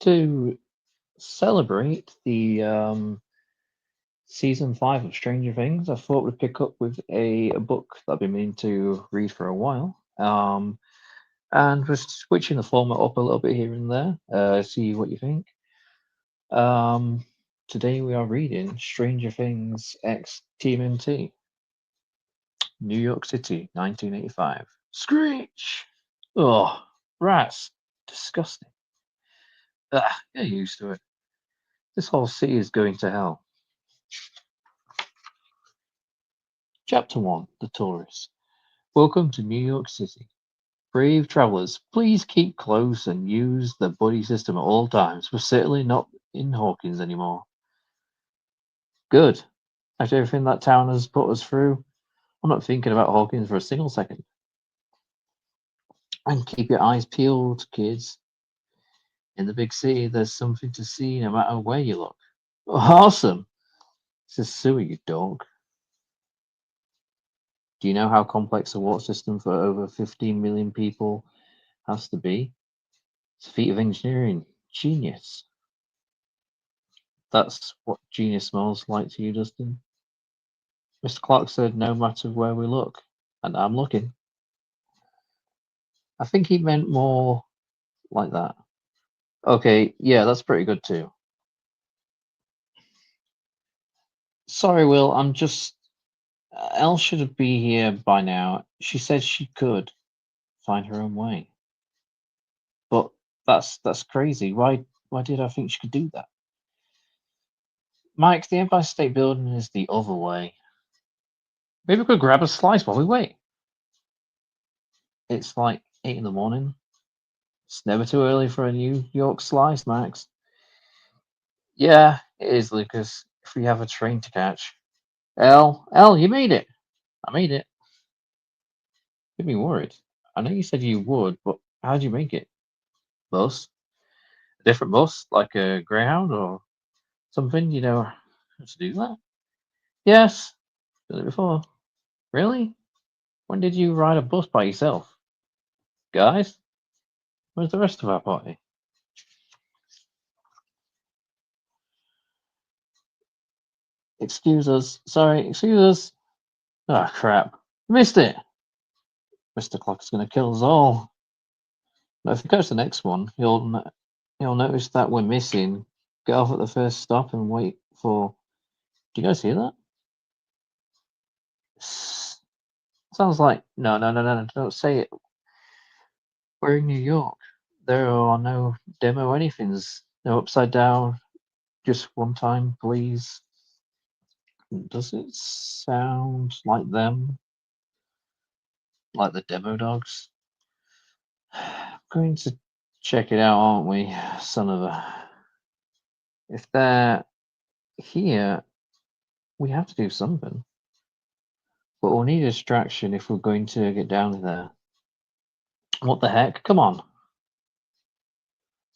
To celebrate the season 5 of Stranger Things, I thought we'd pick up with a book that I've been meaning to read for a while. And we're switching the format up a little bit here and there. See what you think. Um, Today we are reading Stranger Things X TMNT, New York City, 1985. Screech! Oh, rats. Disgusting. Get used to it. This whole city is going to hell. Chapter 1, The Tourist. Welcome to New York City. Brave travelers, please keep close and use the buddy system at all times. We're certainly not in Hawkins anymore. Good. After everything that town has put us through, I'm not thinking about Hawkins for a single second. And keep your eyes peeled, kids. In the big city, there's something to see no matter where you look. Awesome! Says Sue, you dog. Do you know how complex a water system for over 15 million people has to be? It's a feat of engineering. Genius. That's what genius smells like to you, Dustin. Mr. Clark said no matter where we look, and I'm looking. I think he meant more like that. Okay, yeah, that's pretty good too. Sorry, Will, I'm just. Elle should be here by now. She said she could find her own way. But that's crazy. Why did I think she could do that? Mike, the Empire State Building is the other way. Maybe we could grab a slice while we wait. It's like 8 in the morning. It's never too early for a New York slice, Max. Yeah, it is, Lucas. If we have a train to catch. Elle, you made it. I made it. Get me worried. I know you said you would, but how'd you make it? Bus? A different bus? Like a Greyhound or something? You know how to do that? Yes. Done it before. Really? When did you ride a bus by yourself? Guys? Where's the rest of our party? Excuse us. Sorry, excuse us. Ah, crap. Missed it. Mr. Clock is going to kill us all. But if he goes to the next one, he'll notice that we're missing. Get off at the first stop and wait for. Do you guys hear that? Sounds like no, don't say it. We're in New York. There are no demo anythings. No upside down. Just one time, please. Does it sound like them? Like the demo dogs? Going to check it out, aren't we? Son of a. If they're here, we have to do something. But we'll need a distraction if we're going to get down there. What the heck? Come on.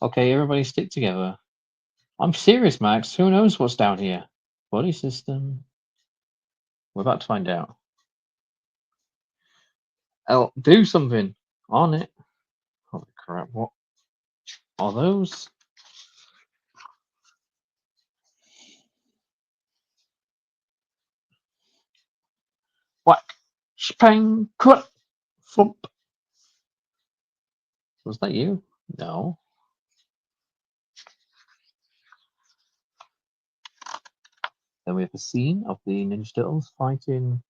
Okay, everybody stick together. I'm serious, Max. Who knows what's down here? Body system. We're about to find out. Oh, do something on it. Holy crap, what are those? Whack! Spang! Cut! Thump! Was that you? No. Then we have a scene of the Ninja Turtles fighting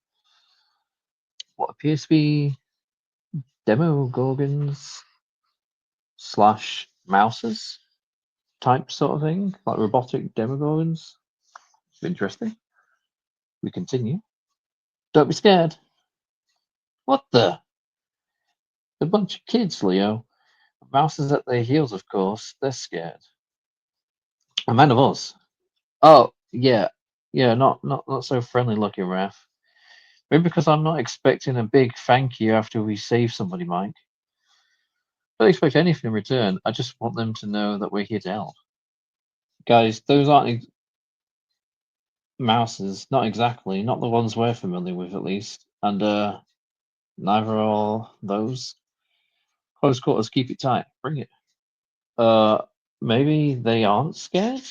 what appears to be Demogorgons slash mouses type sort of thing, like robotic Demogorgons. It's interesting. We continue. Don't be scared. What the? A bunch of kids, Leo. Mouses at their heels, of course. They're scared. A man of Oz. Oh, yeah. Yeah, not so friendly looking, Raph. Maybe because I'm not expecting a big thank you after we save somebody, Mike. Don't expect anything in return. I just want them to know that we're here to help. Guys, those aren't mouses. Not exactly. Not the ones we're familiar with, at least. And, neither are those. Close quarters, keep it tight. Bring it. Maybe they aren't scared?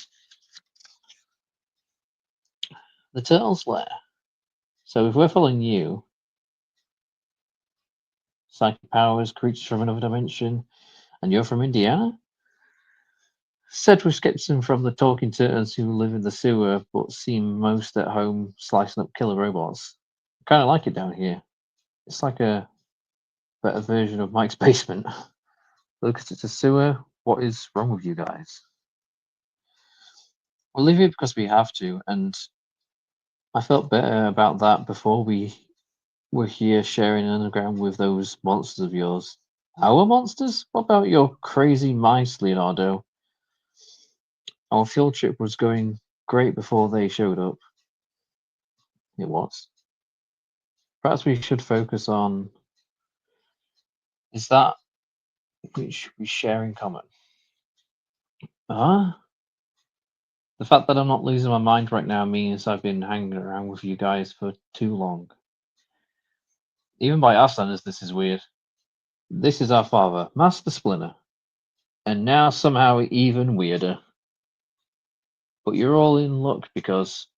The Turtle's Lair. So if we're following you, psychic powers, creatures from another dimension, and you're from Indiana? Sedgwick gets them from the talking turtles who live in the sewer but seem most at home slicing up killer robots. I kind of like it down here. It's like a better version of Mike's basement. Look, it's a sewer. What is wrong with you guys? We'll leave it because we have to, and I felt better about that before we were here sharing an underground with those monsters of yours. Our monsters? What about your crazy mice, Leonardo? Our field trip was going great before they showed up. It was. Perhaps we should focus on is that which we share in common. Ah, the fact that I'm not losing my mind right now means I've been hanging around with you guys for too long. Even by our standards, this is weird. This is our father, Master Splinter, and now somehow even weirder. But you're all in luck because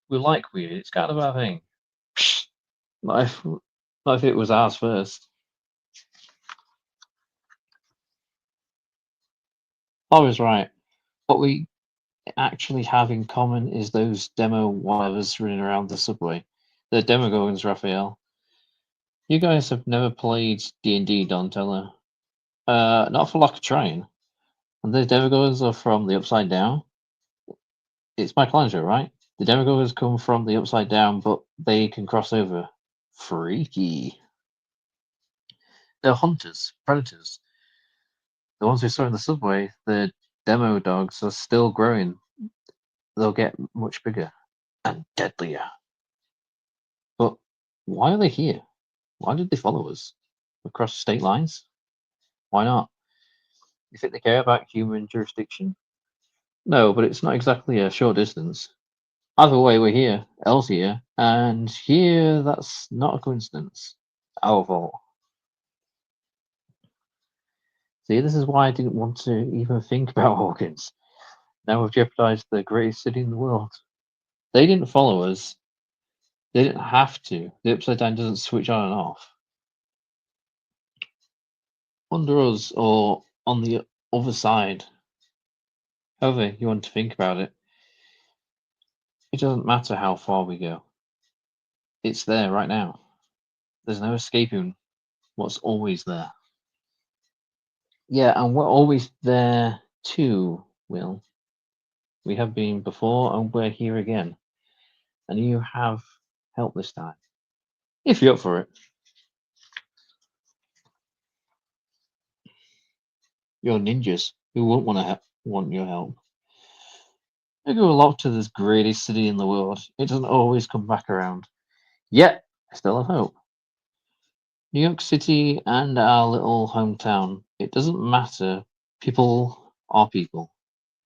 we like weird. It's kind of our thing. Not if, not if it was ours first. I was right. What we actually have in common is those demo whatevers running around the subway. The Demogorgons, Raphael. You guys have never played D&D, Donatello. Not for lack of trying. And the Demogorgons are from the Upside Down. It's Michelangelo, right? The Demogorgons come from the Upside Down, but they can cross over. Freaky. They're hunters, predators. The ones we saw in the subway, the demo dogs, are still growing. They'll get much bigger and deadlier. But why are they here? Why did they follow us? Across state lines? Why not? You think they care about human jurisdiction? No, but it's not exactly a short distance. Either way, we're here. Elle's here. And here, that's not a coincidence. Our fault. See, this is why I didn't want to even think about Hawkins. Now we've jeopardized the greatest city in the world. They didn't follow us. They didn't have to. The Upside Down doesn't switch on and off. Under us or on the other side. However you want to think about it, it doesn't matter how far we go. It's there right now. There's no escaping what's always there. Yeah, and we're always there too, Will. We have been before and we're here again. And you have help this time. If you're up for it. You're ninjas who won't want your help. I go a lot to this greatest city in the world. It doesn't always come back around. Yet, I still have hope. New York City and our little hometown. It doesn't matter. People are people.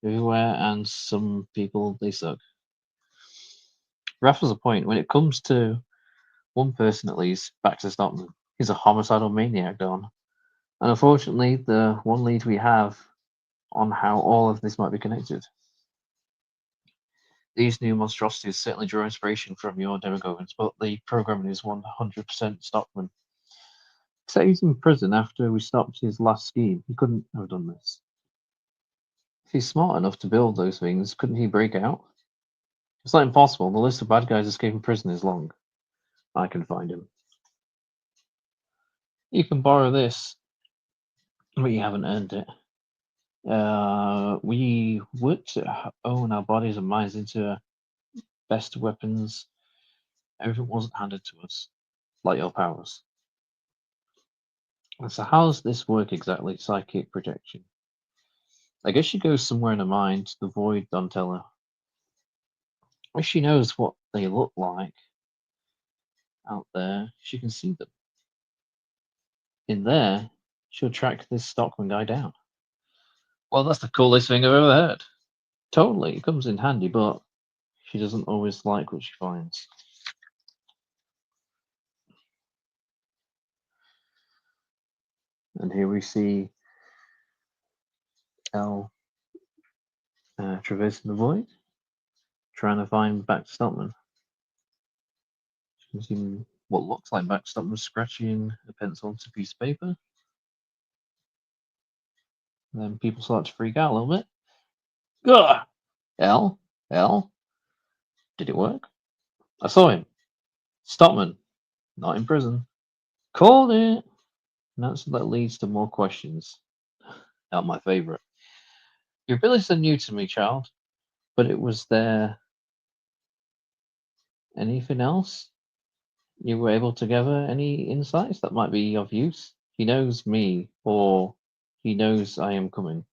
Everywhere, and some people, they suck. Raph has a point. When it comes to one person at least, back to Stockman, he's a homicidal maniac, Don. And unfortunately, the one lead we have on how all of this might be connected. These new monstrosities certainly draw inspiration from your Demogorgons, but the programming is 100% Stockman. Except he's in prison after we stopped his last scheme. He couldn't have done this. If he's smart enough to build those things, couldn't he break out? It's not impossible. The list of bad guys escaping prison is long. I can find him. You can borrow this, but you haven't earned it. We worked to own our bodies and minds into best weapons. Everything wasn't handed to us, like your powers. And so how does this work exactly, psychic projection? I guess she goes somewhere in her mind, the void Donatella. If she knows what they look like out there, she can see them. In there, she'll track this Stockman guy down. Well, that's the coolest thing I've ever heard. Totally, it comes in handy, but she doesn't always like what she finds. And here we see L traversing the void, trying to find back to Stockman. You can see what looks like back to Stockman scratching a pencil onto a piece of paper. And then people start to freak out a little bit. Ugh! L? Did it work? I saw him. Stockman, not in prison. Called it! An answer that leads to more questions. Not my favourite. Your abilities are new to me, child, but it was there. Anything else you were able to gather? Any insights that might be of use? He knows me, or he knows I am coming.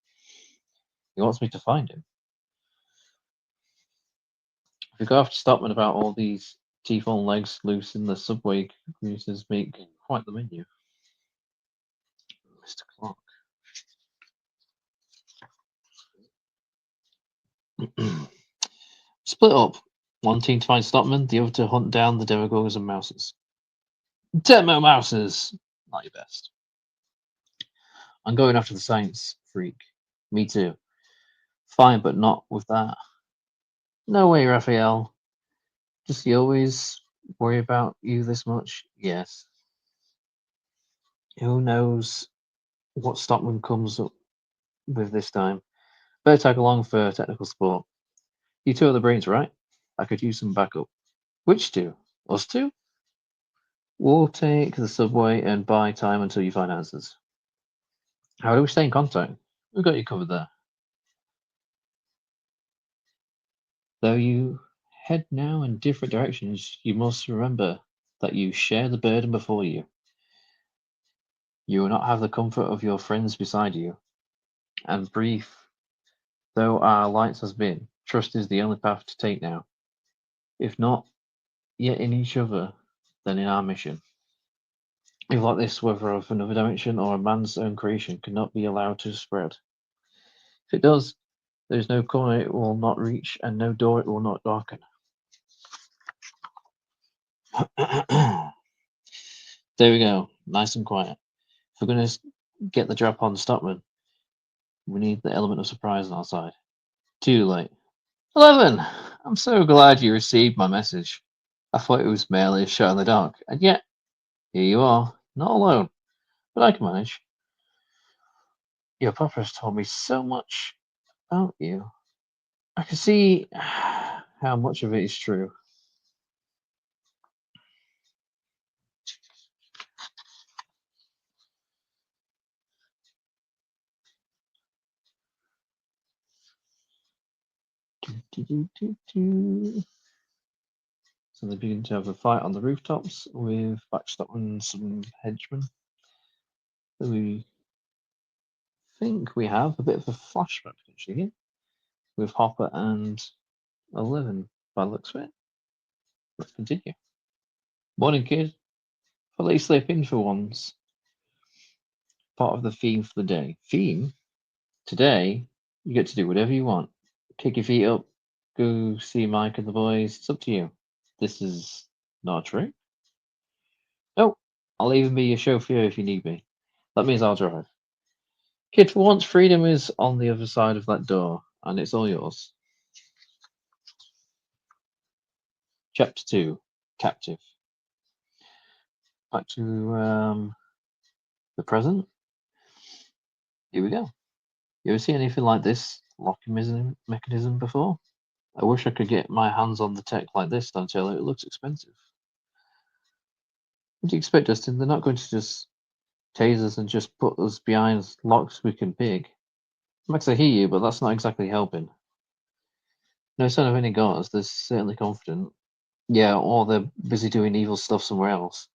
He wants me to find him. If we go after Stockman about all these teeth on legs loose in the subway, commuters make quite the menu. Mr. Clark. Split up. One team to find Stockman, the other to hunt down the demagogues and mouses. Demo mouses! Not your best. I'm going after the science freak. Me too. Fine, but not with that. No way, Raphael. Does he always worry about you this much? Yes. Who knows what Stockman comes up with this time? Better tag along for technical support. You two are the brains, right? I could use some backup. Which two? Us two? We'll take the subway and buy time until you find answers. How do we stay in contact? We've got you covered there. Though you head now in different directions, you must remember that you share the burden before you. You will not have the comfort of your friends beside you. And brief though our alliance has been, trust is the only path to take now. If not yet in each other, then in our mission. If like this, whether of another dimension or a man's own creation, cannot be allowed to spread. If it does, there is no corner it will not reach, and no door it will not darken. There we go, nice and quiet. If we're going to get the drop on Stockman, we need the element of surprise on our side. Too late. 11! I'm so glad you received my message. I thought it was merely a shot in the dark, and yet, here you are, not alone, but I can manage. Your papa has told me so much about you. I can see how much of it is true. So they begin to have a fight on the rooftops with Backstop and some henchmen. So we think we have a bit of a flashback potentially here with Hopper and 11 by the looks of it. Let's continue. Morning, kid. I'll let you slip in for once. Part of the theme for the day. Theme? Today, you get to do whatever you want. Kick your feet up, go see Mike and the boys. It's up to you. This is not a trick. Oh, I'll even be your chauffeur if you need me. That means I'll drive. Kid, for once, freedom is on the other side of that door, and it's all yours. Chapter 2, Captive. Back to the present. Here we go. You ever see anything like this locking mechanism before? I wish I could get my hands on the tech like this, Donatello. It looks expensive. What do you expect, Dustin? They're not going to just tase us and just put us behind locks we can pick. Max, I hear you, but that's not exactly helping. No sign of any guards. They're certainly confident. Yeah, or they're busy doing evil stuff somewhere else.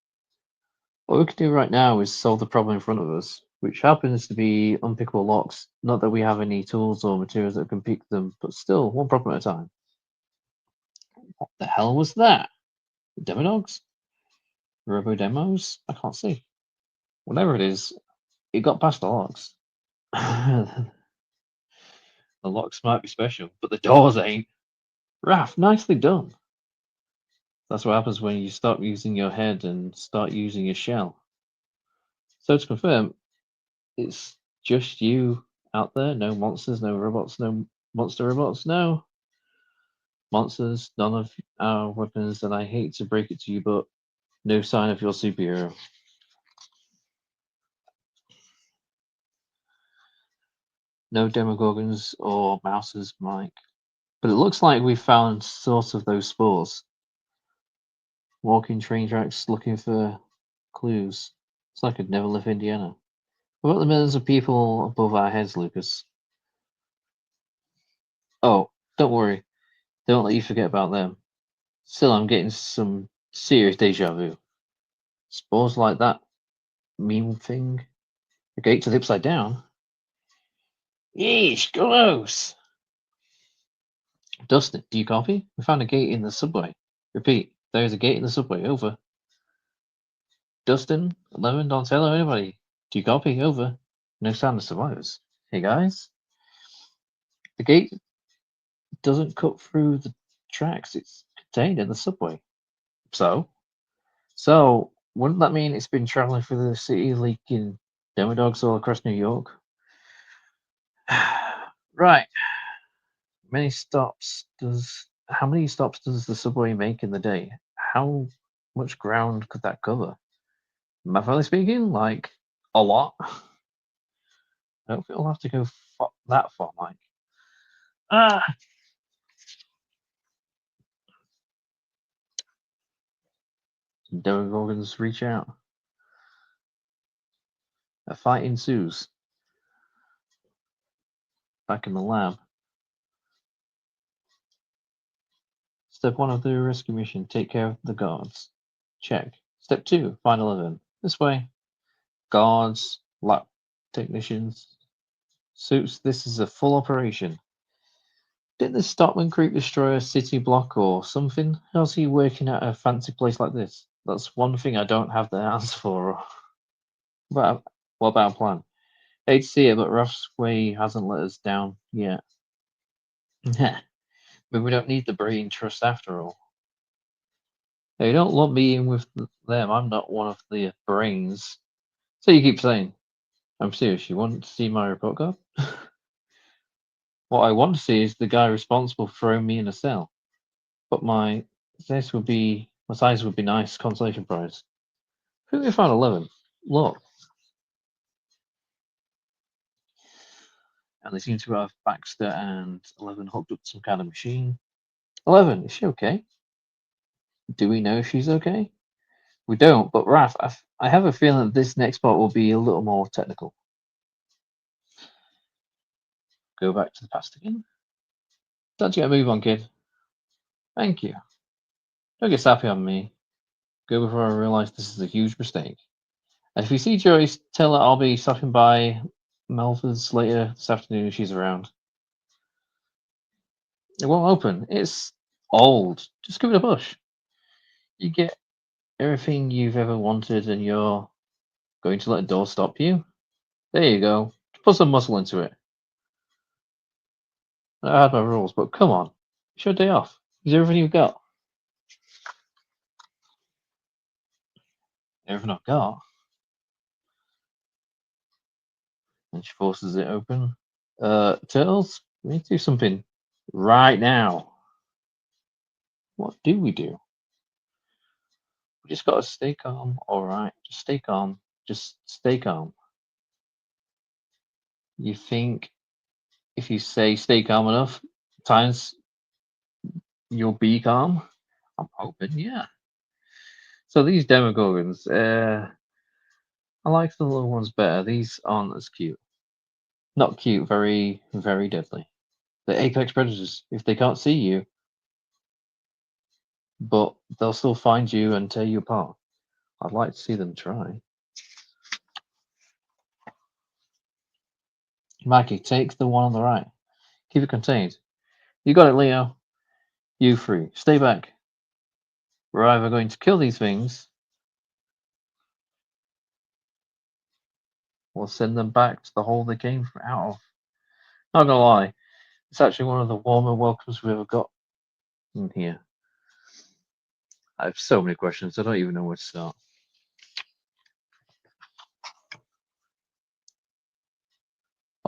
What we can do right now is solve the problem in front of us, which happens to be unpickable locks. Not that we have any tools or materials that can pick them, but still, one problem at a time. What the hell was that? Demo dogs? Robo demos? I can't see. Whatever it is, it got past the locks. The locks might be special, but the doors ain't. Raph, nicely done. That's what happens when you stop using your head and start using your shell. So to confirm, it's just you out there. No monsters, no robots, no monster robots, no monsters, none of our weapons, and I hate to break it to you, but no sign of your superhero. No demogorgons or mouses, Mike. But it looks like we found sort of those spores. Walking train tracks looking for clues. It's like I'd never left Indiana. What about the millions of people above our heads, Lucas? Oh, don't worry. Don't let you forget about them. Still, I'm getting some serious deja vu. Spores like that meme thing. The gate to the upside down. Yeesh, gross! Dustin, do you copy? We found a gate in the subway. Repeat, there is a gate in the subway. Over. Dustin, 11, don't tell anybody. Do you copy? Over. No sound of survivors. Hey guys, the gate doesn't cut through the tracks. It's contained in the subway. So? So, wouldn't that mean it's been traveling through the city leaking demo dogs all across New York? Right. How many stops does the subway make in the day? How much ground could that cover? Mathematically speaking, like a lot. I don't think we'll have to go that far, Mike. Ah! Demogorgons reach out. A fight ensues. Back in the lab. Step 1 of the rescue mission, take care of the guards. Check. Step 2, find 11. This way. Guards, lab technicians, suits, this is a full operation. Didn't the Stockman creep destroy a city block or something? How's he working at a fancy place like this? That's one thing I don't have the answer for. What about a plan? Hate to see it, but Ruff's way hasn't let us down yet. But we don't need the brain trust after all. Hey, don't lump me in with them. I'm not one of the brains. So you keep saying. I'm serious. You want to see my report card? What I want to see is the guy responsible for throwing me in a cell. But my size would be nice consolation prize. I think we found 11. Look. And they seem to have Baxter and 11 hooked up to some kind of machine. 11, is she okay? Do we know if she's okay? We don't, but Raph, I have a feeling that this next part will be a little more technical. Go back to the past again. Don't you get a move on, kid. Thank you. Don't get sappy on me. Go before I realise this is a huge mistake. And if you see Joyce, tell her I'll be stopping by Melford's later this afternoon if she's around. It won't open. It's old. Just give it a push. You get everything you've ever wanted and you're going to let a door stop you? There you go. Put some muscle into it. I had my rules, but come on. It's your day off. Is everything you've got? Everything I've got? And she forces it open. Turtles, we need to do something right now. What do we do? We just gotta stay calm. Alright, just stay calm. Just stay calm. You think if you say stay calm enough times, you'll be calm? I'm hoping, yeah. So these Demogorgons, I like the little ones better. These aren't as cute. Not cute, very, very deadly. They're apex predators. If they can't see you, but they'll still find you and tear you apart. I'd like to see them try. Maggie, take the one on the right. Keep it contained. You got it, Leo. You three, stay back. We're either going to kill these things or send them back to the hole they came out of. Not gonna lie, it's actually one of the warmer welcomes we ever got in here. I have so many questions, I don't even know where to start.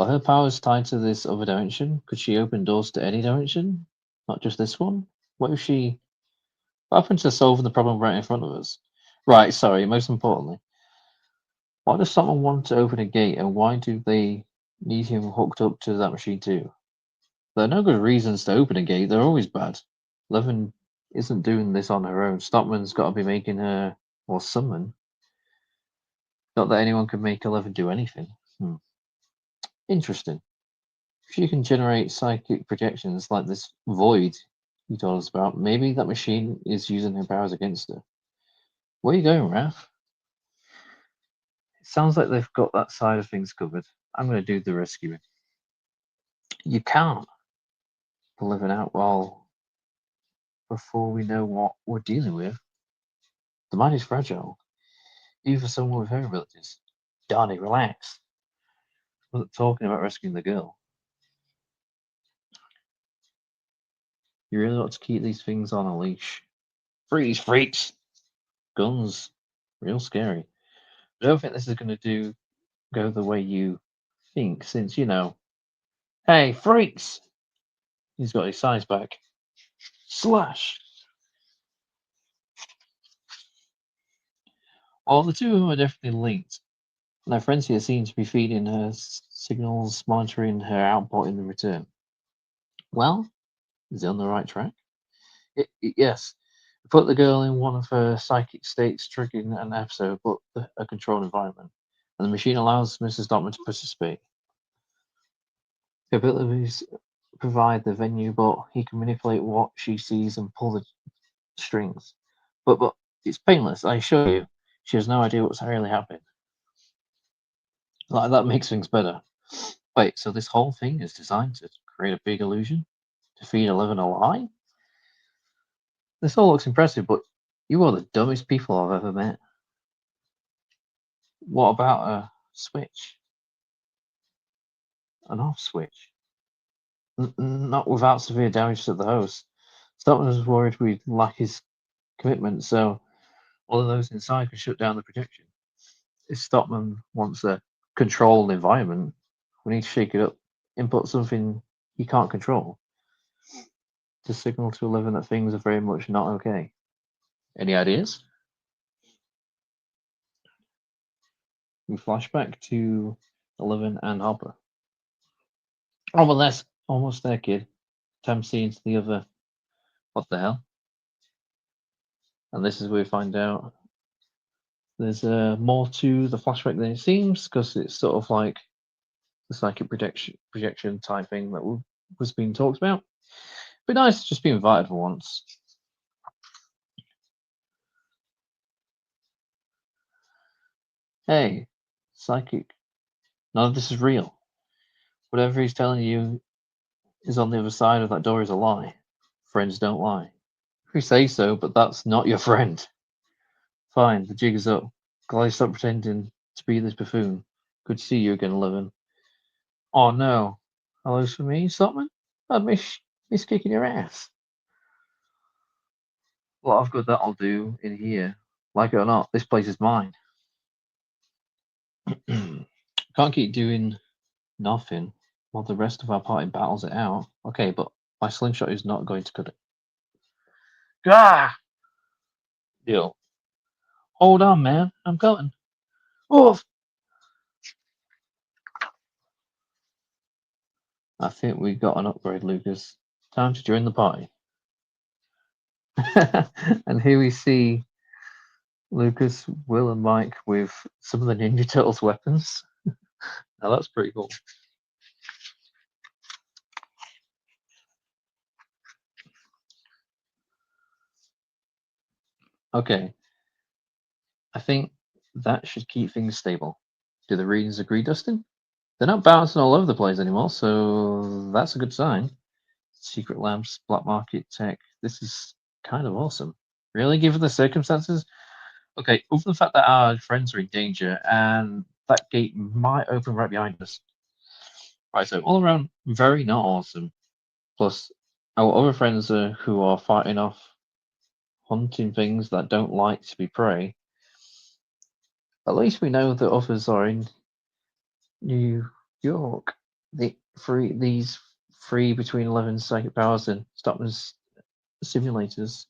Are her powers tied to this other dimension? Could she open doors to any dimension? Not just this one? What if she... What happens to solving the problem right in front of us? Right, sorry, most importantly. Why does someone want to open a gate, and why do they need him hooked up to that machine too? There are no good reasons to open a gate, they're always bad. Levin isn't doing this on her own. Stockman's got to be making her... or summon. Not that anyone can make Eleven do anything. Interesting. If you can generate psychic projections like this void you told us about, maybe that machine is using her powers against her. Where are you going, Raph? It sounds like they've got that side of things covered. I'm going to do the rescuing. You can't pull Eleven out while before we know what we're dealing with. The mind is fragile, even for someone with her abilities. Darnie, relax. I wasn't talking about rescuing the girl. You really ought to keep these things on a leash. Freeze, freaks! Guns. Real scary. I don't think this is going to go the way you think, since, Hey, freaks! He's got his size back. Slash! Well, the two of them are definitely linked. And our friends here seem to be feeding her signals, monitoring her output in return. Well, is he on the right track? Yes. Put the girl in one of her psychic states, triggering an episode, but a controlled environment. And the machine allows Mrs. Dotman to participate. Her abilities provide the venue, but he can manipulate what she sees and pull the strings. But it's painless, I assure you. She has no idea what's really happening. Like, that makes things better. Wait, so this whole thing is designed to create a big illusion? To feed Eleven a lie? This all looks impressive, but you are the dumbest people I've ever met. What about a switch? An off switch? Not without severe damage to the host. Stockman was worried we'd lack his commitment, so all of those inside could shut down the projection. If Stockman wants a controlled environment, we need to shake it up, input something he can't control, to signal to Eleven that things are very much not okay. Any ideas? We flash back to Eleven and Hopper. Oh, well, that's almost there, kid. Time seeing to the other. What the hell? And this is where we find out there's more to the flashback than it seems, because it's sort of like the psychic projection type thing that was being talked about. Be nice to just be invited for once. Hey, psychic, none of this is real. Whatever he's telling you is on the other side of that door is a lie. Friends don't lie. You say so, but that's not your friend. Fine, the jig is up. Glad you stopped pretending to be this buffoon. Good to see you again, Eleven. Oh no. Hello's for me, Stockman? I'd miss kicking your ass. A lot of good that'll do in here. Like it or not, this place is mine. Can't keep doing nothing while the rest of our party battles it out. Okay, but my slingshot is not going to cut it. Ah! Deal. Hold on, man. I'm coming. Oof! I think we got an upgrade, Lucas. Time to join the party. And here we see Lucas, Will, and Mike with some of the Ninja Turtles weapons. Now that's pretty cool. Okay. I think that should keep things stable. Do the readings agree, Dustin? They're not bouncing all over the place anymore, so that's a good sign. Secret labs, black market tech. This is kind of awesome. Really, given the circumstances? Okay, other than the fact that our friends are in danger and that gate might open right behind us. Right, so all around, very not awesome. Plus, our other friends who are fighting off hunting things that don't like to be prey. At least we know that others are in New York. these free between 11 psychic powers and Stockman's simulators.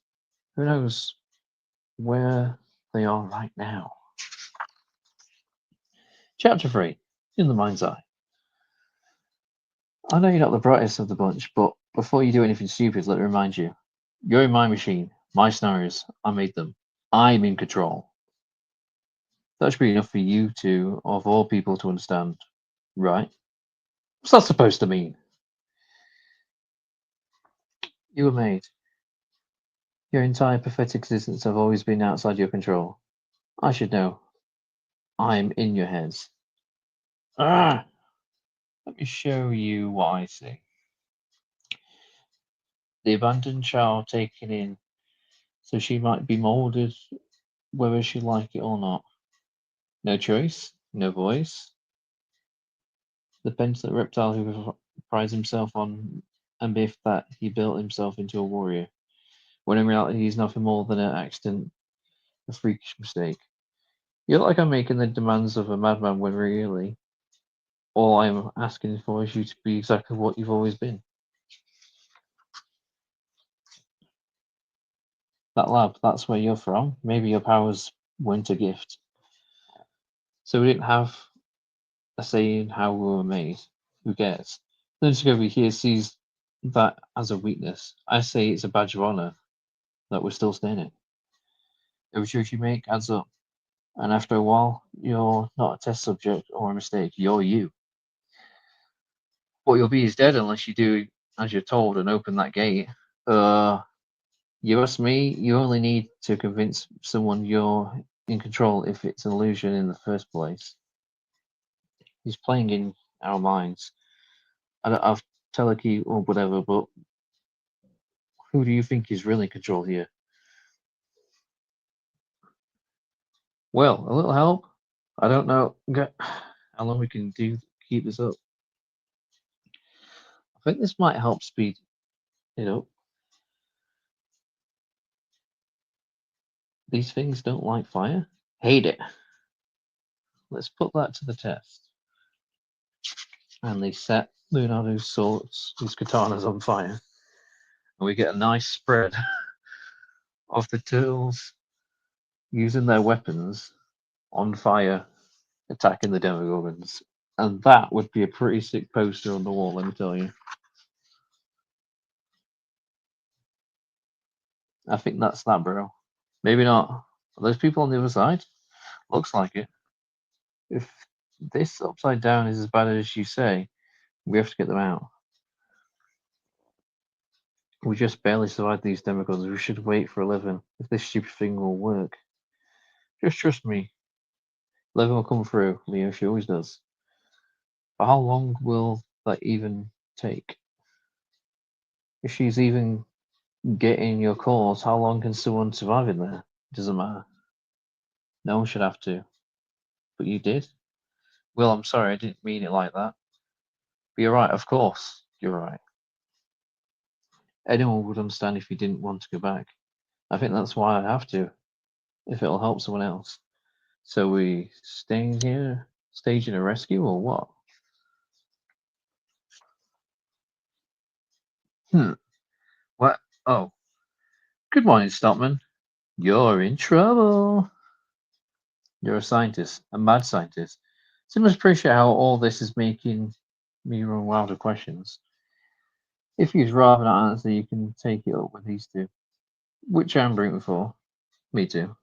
Who knows where they are right now? Chapter 3 In the Mind's Eye. I know you're not the brightest of the bunch, but before you do anything stupid, let me remind you you're in my machine, my scenarios. I made them. I'm in control. That should be enough for you two, of all people, to understand, right? What's that supposed to mean? You were made. Your entire pathetic existence have always been outside your control. I should know. I'm in your heads. Ah! Let me show you what I see. The abandoned child taken in, so she might be molded whether she like it or not. No choice, no voice. The petulant reptile who prides himself on a myth that he built himself into a warrior, when in reality he's nothing more than an accident, a freakish mistake. You look like I'm making the demands of a madman when really all I'm asking for is you to be exactly what you've always been. That lab, that's where you're from. Maybe your powers weren't a gift. So we didn't have a say in how we were made. Who cares? Then Discovery here sees that as a weakness. I say it's a badge of honor that we're still staying in. Every choice you make adds up. And after a while, you're not a test subject or a mistake. You're you. What you'll be is dead unless you do as you're told and open that gate. Uh, you ask me, you only need to convince someone you're in control if it's an illusion in the first place. He's playing in our minds. I don't have telekey or whatever, but who do you think is really in control here? Well, a little help. I don't know how long we can keep this up. I think this might help speed it up. These things don't like fire. Hate it. Let's put that to the test. And they set Leonardo's swords, his katanas on fire. And we get a nice spread of the turtles using their weapons on fire, attacking the Demogorgons. And that would be a pretty sick poster on the wall, let me tell you. I think that's that, bro. Maybe not. Are those people on the other side? Looks like it. If this upside down is as bad as you say, we have to get them out. We just barely survived these Demogorgons. We should wait for 11 if this stupid thing will work. Just trust me. 11 will come through, Leo. She always does. But how long will that even take? If she's even getting your calls, how long can someone survive in there? It doesn't matter. No one should have to. But you did? Well, I'm sorry, I didn't mean it like that. But you're right, of course. You're right. Anyone would understand if you didn't want to go back. I think that's why I have to, if it'll help someone else. So we staying here, staging a rescue, or what? What? Oh, good morning, Stockman. You're in trouble. You're a scientist, a mad scientist. So you must appreciate how all this is making me run wilder questions. If you'd rather not answer, you can take it up with these two. Which I'm rooting for. Me too.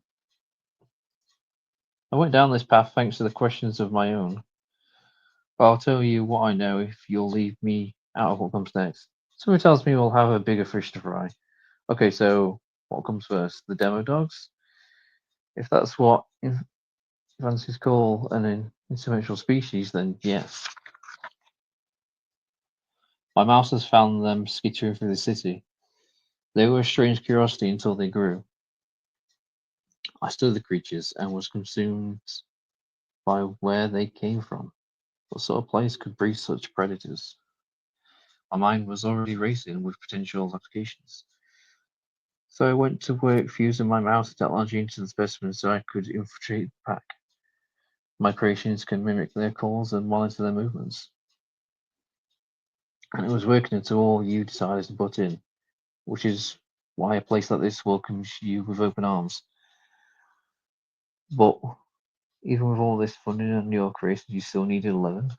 I went down this path thanks to the questions of my own. But I'll tell you what I know if you'll leave me out of what comes next. Something tells me we'll have a bigger fish to fry. Okay, so what comes first? The demo dogs? If that's what advances call an interdimensional species, then yes. My mouse has found them skittering through the city. They were a strange curiosity until they grew. I studied the creatures and was consumed by where they came from. What sort of place could breed such predators? My mind was already racing with potential applications. So I went to work fusing my mouse technology into the specimens so I could infiltrate the pack. My creations can mimic their calls and monitor their movements. And it was working until all you decided to butt in, which is why a place like this welcomes you with open arms. But even with all this funding and your creation, you still needed 11.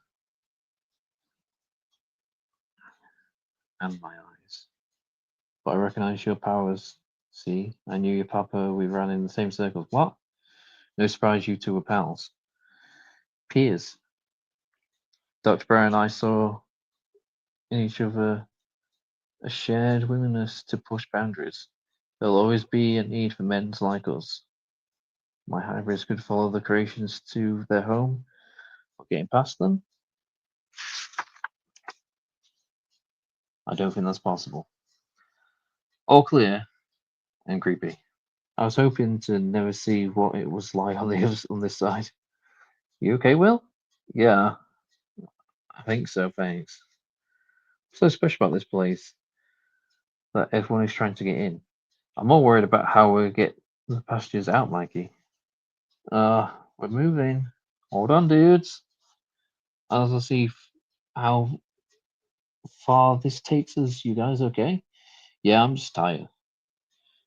And my eyes. But I recognize your powers. See, I knew your papa, we ran in the same circles. What? No surprise you two were pals. Peers. Dr. Brown and I saw in each other a shared willingness to push boundaries. There'll always be a need for men like us. My hybrids could follow the creations to their home, but getting past them, I don't think that's possible. All clear and creepy. I was hoping to never see what it was like on on this side. You okay, Will? Yeah, I think so, thanks. What's so special about this place that everyone is trying to get in? I'm more worried about how we get the passengers out, Mikey. We're moving. Hold on, dudes. As I see how far this takes us, you guys okay? Yeah, I'm just tired.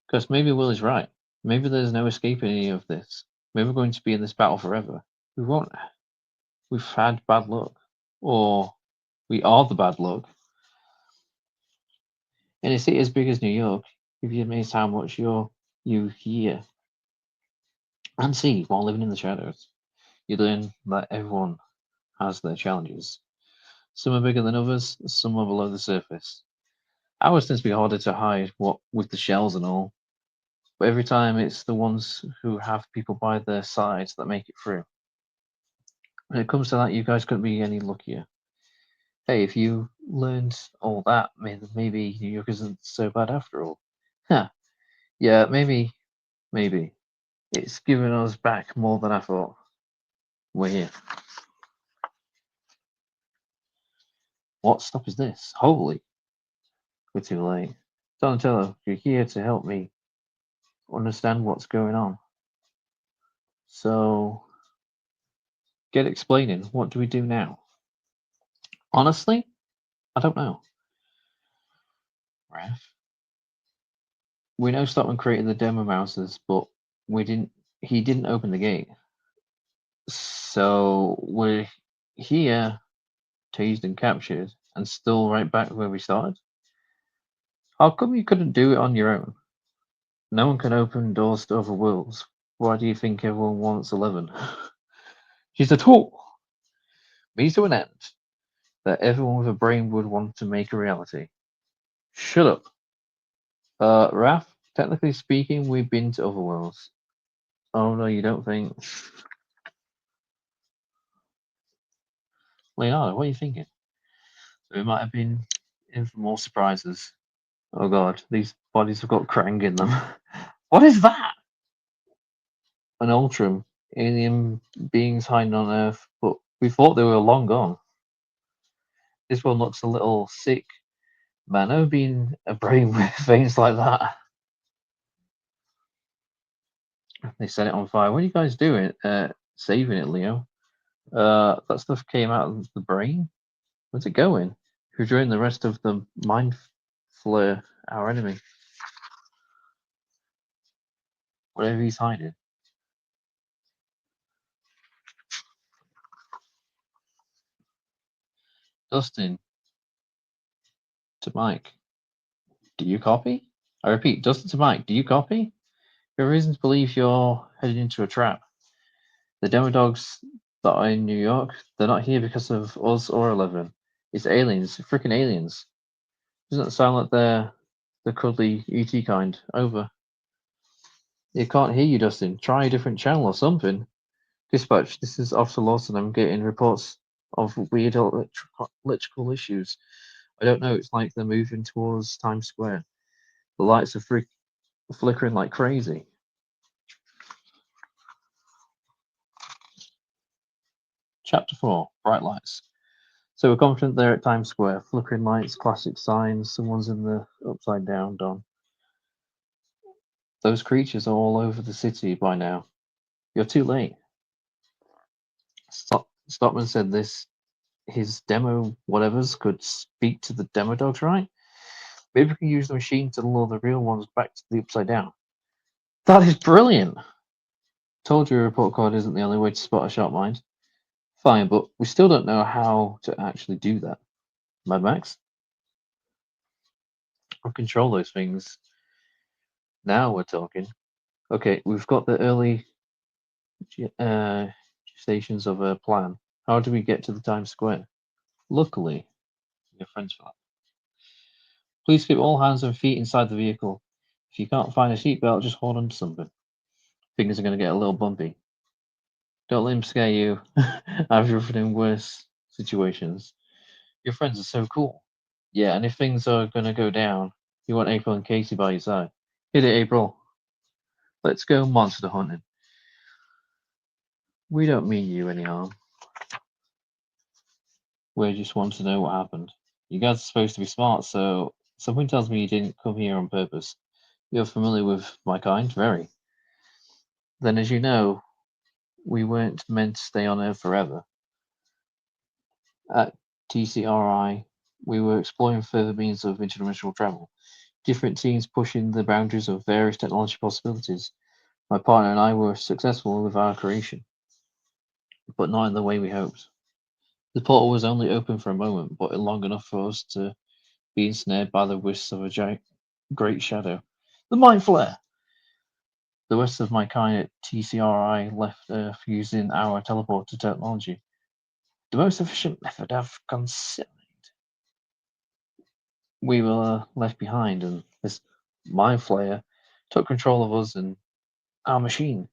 Because maybe Will is right. Maybe there's no escaping any of this. Maybe we're going to be in this battle forever. We won't. We've had bad luck. Or we are the bad luck. In a city as big as New York, if you amazed how much you hear and see while living in the shadows, you learn that everyone has their challenges. Some are bigger than others, some are below the surface. Ours tends to be harder to hide, what with the shells and all. But every time it's the ones who have people by their sides that make it through. When it comes to that, you guys couldn't be any luckier. Hey, if you learned all that, maybe New York isn't so bad after all. Huh. Yeah, maybe. It's given us back more than I thought. We're here. What stop is this? Holy, we're too late. Donatello, you're here to help me understand what's going on. So, get explaining. What do we do now? Honestly, I don't know. Ref, we know Stockman created the demo mouses, but we didn't. He didn't open the gate. So we're here, tased and captured, and still right back where we started. How come you couldn't do it on your own? No one can open doors to other worlds. Why do you think everyone wants 11? She's a tool. Means to an end that everyone with a brain would want to make a reality. Shut up. Raph, technically speaking, we've been to other worlds. Oh no, you don't think? Leonardo, what are you thinking? We might have been in for more surprises. Oh god, these bodies have got Krang in them. What is that? An Ultram. Alien beings hiding on Earth, but we thought they were long gone. This one looks a little sick. Man, I've been a brain with veins like that. They set it on fire. What are you guys doing? Saving it, Leo. That stuff came out of the brain? Where's it going? Who's doing the rest of the mind flare, our enemy? Whatever he's hiding. Dustin, to Mike. Do you copy? I repeat, Dustin to Mike, do you copy? There are reason to believe you're headed into a trap. The demo dogs that are in New York, they're not here because of us or 11. It's aliens, freaking aliens. Doesn't it sound like they're the cuddly ET kind? Over. They can't hear you, Dustin. Try a different channel or something. Dispatch, this is Officer Lawson. I'm getting reports of weird electrical issues. I don't know. It's like they're moving towards Times Square. The lights are flickering like crazy. Chapter 4 Bright Lights. So we're confident they're at Times Square. Flickering lights, classic signs. Someone's in the upside down, Don. Those creatures are all over the city by now. You're too late. Stockman said this. his demo whatevers could speak to the demo dogs, right? Maybe we can use the machine to lure the real ones back to the Upside Down. That is brilliant! Told you a report card isn't the only way to spot a sharp mind. Fine, but we still don't know how to actually do that. Mad Max? Or control those things. Now we're talking. Okay, we've got the early stations of a plan. How do we get to the Times Square? Luckily, we have friends for that. Please keep all hands and feet inside the vehicle. If you can't find a seatbelt, just hold on to something. Fingers are going to get a little bumpy. Don't let him scare you. I've driven in worse situations. Your friends are so cool. Yeah, and if things are going to go down, you want April and Casey by your side. Hit it, April. Let's go monster hunting. We don't mean you any harm. We just want to know what happened. You guys are supposed to be smart, so something tells me you didn't come here on purpose. You're familiar with my kind, very. Then, as you know, we weren't meant to stay on Earth forever. At TCRI, we were exploring further means of interdimensional travel. Different teams pushing the boundaries of various technology possibilities. My partner and I were successful with our creation, but not in the way we hoped. The portal was only open for a moment, but long enough for us to be ensnared by the wisps of a great shadow. The Mind Flare! The rest of my kind at TCRI left Earth using our teleporter technology. The most efficient method I've considered. We were left behind, and this Mind Flayer took control of us and our machine,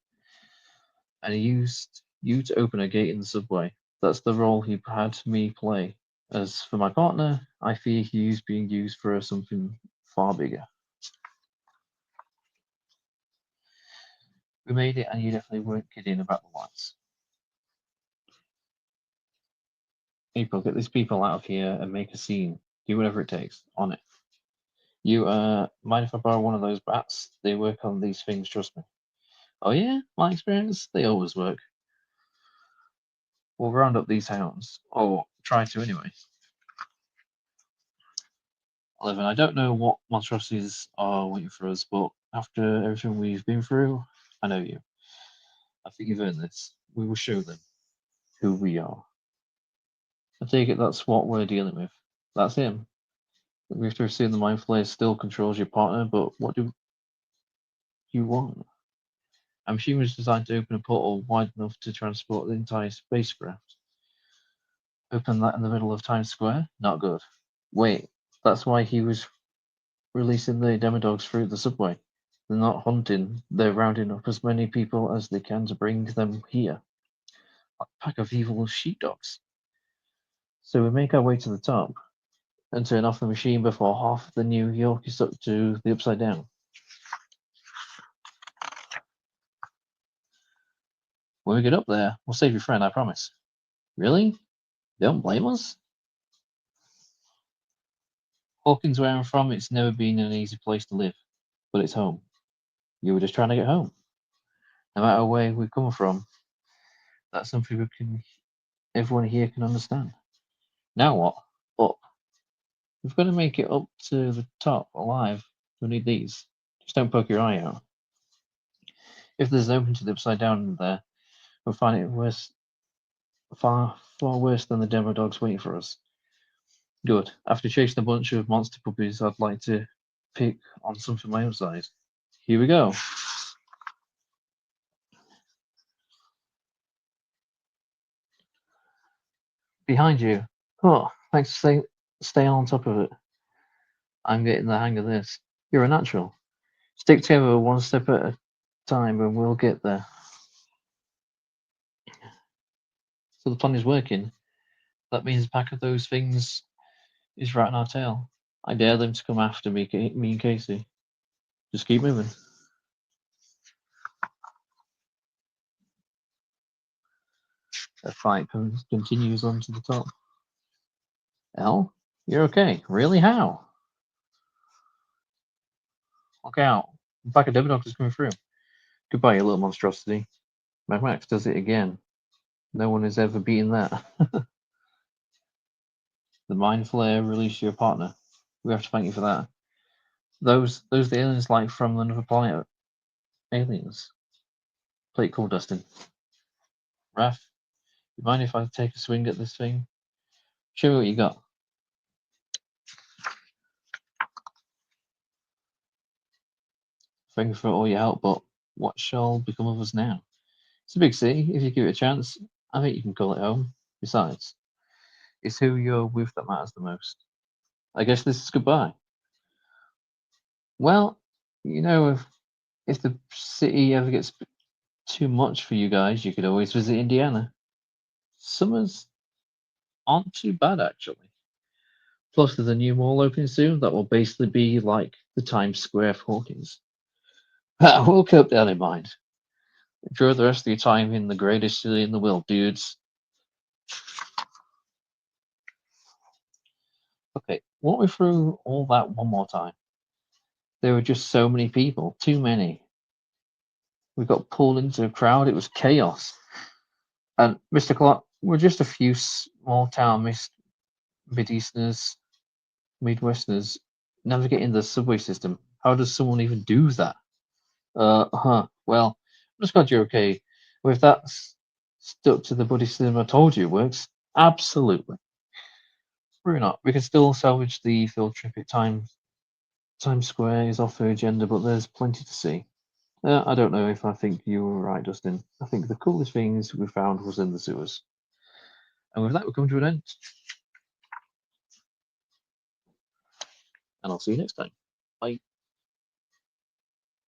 and he used you to open a gate in the subway. That's the role he had me play. As for my partner, I fear he's being used for something far bigger. We made it, and you definitely weren't kidding about the lights. April, get these people out of here and make a scene. Do whatever it takes. On it. You, mind if I borrow one of those bats? They work on these things, trust me. Oh yeah? My experience? They always work. We'll round up these hounds. Or try to anyway. 11. I don't know what monstrosities are waiting for us, but after everything we've been through, I know you. I think you've earned this. We will show them who we are. I take it that's what we're dealing with. That's him. We have to assume the Mind Flayer still controls your partner, but what do you want? I'm assuming it's designed to open a portal wide enough to transport the entire spacecraft. Open that in the middle of Times Square? Not good. Wait, that's why he was releasing the demodogs through the subway. They're not hunting, they're rounding up as many people as they can to bring them here. A pack of evil sheepdogs. So we make our way to the top and turn off the machine before half of the New York is up to the Upside Down. When we get up there, we'll save your friend, I promise. Really? They don't blame us? Hawkins, where I'm from, it's never been an easy place to live, but it's home. You were just trying to get home. No matter where we come from, that's something everyone here can understand. Now what? Up. We've got to make it up to the top alive. We need these. Just don't poke your eye out. If there's an opening to the Upside Down in there, we'll find it worse, far worse than the demo dogs waiting for us. Good. After chasing a bunch of monster puppies, I'd like to pick on some for my own size. Here we go. Behind you. Oh, thanks for staying on top of it. I'm getting the hang of this. You're a natural. Stick together one step at a time and we'll get there. So the plan is working. That means a pack of those things is right on our tail. I dare them to come after me and Casey. Just keep moving. The fight continues on to the top. Elle, you're okay. Really? How? Look out. The pack of devil dogs is coming through. Goodbye, you little monstrosity. Mad Max does it again. No one has ever beaten that. The mind flare released your partner. We have to thank you for that. Those the aliens like from another planet. Aliens. Play it cool, Dustin. Raph, you mind if I take a swing at this thing? Show me what you got. Thank you for all your help, but what shall become of us now? It's a big city. If you give it a chance, I think you can call it home. Besides, it's who you're with that matters the most. I guess this is goodbye. Well, if the city ever gets too much for you guys, you could always visit Indiana. Summers aren't too bad, actually. Plus, there's a new mall opening soon that will basically be like the Times Square of Hawkins. We'll keep that in mind. Enjoy the rest of your time in the greatest city in the world, dudes. Okay, walk me through all that one more time. There were just so many people, too many. We got pulled into a crowd, it was chaos. And Mr. Clark, we're just a few small town Mideasterners, Midwesterners navigating the subway system. How does someone even do that? Well, I'm just glad you're okay. With that stuck to the buddy system I told you works, absolutely. We're not. We can still salvage the field trip at Times Square is off the agenda, but there's plenty to see. I don't know if I think you were right, Dustin. I think the coolest things we found was in the sewers. And with that, we come to an end. And I'll see you next time. Bye.